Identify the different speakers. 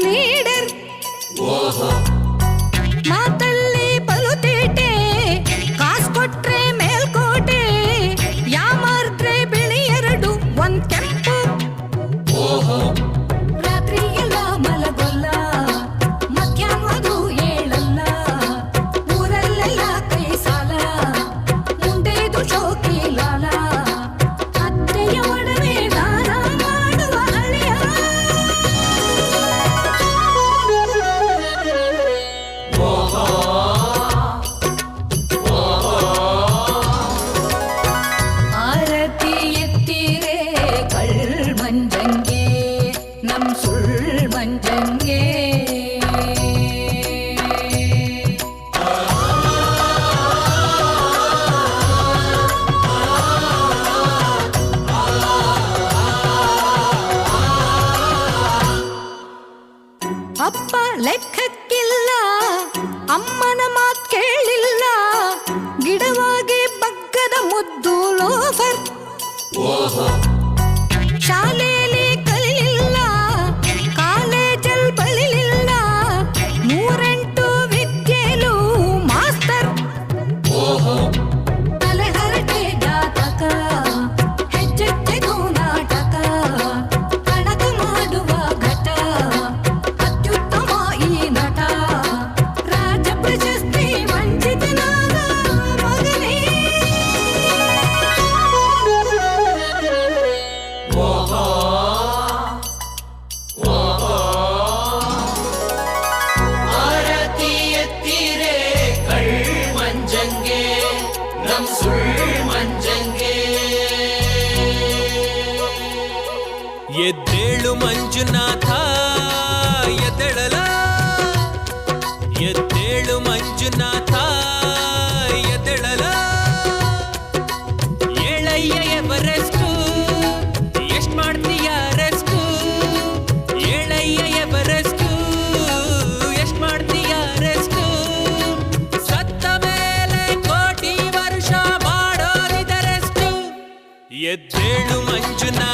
Speaker 1: leader ಮಾತಲ್ಲಿ ಬಲುತೇಟೆ ಕಾಸ್ ಕೊಟ್ರೆ ಮೇಲ್ಕೋಟೆ ಯಾಮಾರ್ದ್ರೆ ಬಿಳಿ ಎರಡು ಒಂದ್ ಕೆಂಪು ರಾತ್ರಿ ಎಲ್ಲ ಮಲಗೊಲ್ಲ ಮಧ್ಯಾಹ್ನದು ಏಳಲ್ಲ ಊರಲ್ಲೆಲ್ಲ ಕೈ ಸಾಲ ಮುಂದೆದು ಶೋಕಿ ಲಾಲ ಅತ್ತೆಯ ಒಡವೆ ದಾನ ಮಾಡುವ ಹಳೆಯ ಆರತಿ ಎತ್ತಿರೆ ಕಳ್ ಮಂಜಂಗೆ ನಮ್ ಸುಳ್ ಮಂಜಂಗೆ ಅಪ್ಪ ಲೆಕ್ಕಕ್ಕಿಲ್ಲ ಅಮ್ಮನ ಮಾತ್ ಕೇಳಿಲ್ಲ ಗಿಡವಾಗಿ ಬಗ್ಗದ ಮುದ್ದು ಲೋಫರ್ ಶಾಲೆಯಲ್ಲಿ ಕಲಿಲಿಲ್ಲ ಕಾಲೇಜಲ್ ಬಳಿಲಿಲ್ಲ 3 ವಿದ್ಯೆಲು ಮಾಸ್ತರ್ ತಲೆ ಹರಟೆ ಜಾತಕ ಹೆಜ್ಜೆಗೂ ನಾಟಕ ಕಣಕ ಮಾಡುವ ಘಟ ಅತ್ಯುತ್ತಮ ಈ ನಟ ರಾಜ ಪ್ರಶಸ್ತಿ ವಂಚಿತನಾದ ಮಗನೇ
Speaker 2: ಆರತಿ ಎತ್ತಿರೆ ಕಳ್ ಮಂಜಂಗೆ ನಮ್ ಸುಳ್ ಮಂಜಂಗೆ
Speaker 3: ಎದ್ದೇಳು ಮಂಜುನಾಥ ಎದ್ದೇಳಲ ಎದ್ದೇಳು ಮಂಜುನಾಥ ಎದ್ದೇಳಲ ಏಳಯ್ಯ ಎವರೆಸ್ಟು ಎಷ್ಟ್ ಮಾಡ್ತೀಯ ರೆಸ್ಟು ಏಳಯ್ಯ ಎವರೆಸ್ಟು ಎಷ್ಟ್ ಮಾಡ್ತೀಯ ರೆಸ್ಟು ಸತ್ತ ಮೇಲೆ ಕೋಟಿ ವರ್ಷ ಮಾಡೋರಿದರೆಸ್ಟು ಎದ್ದೇಳು ಮಂಜುನಾಥ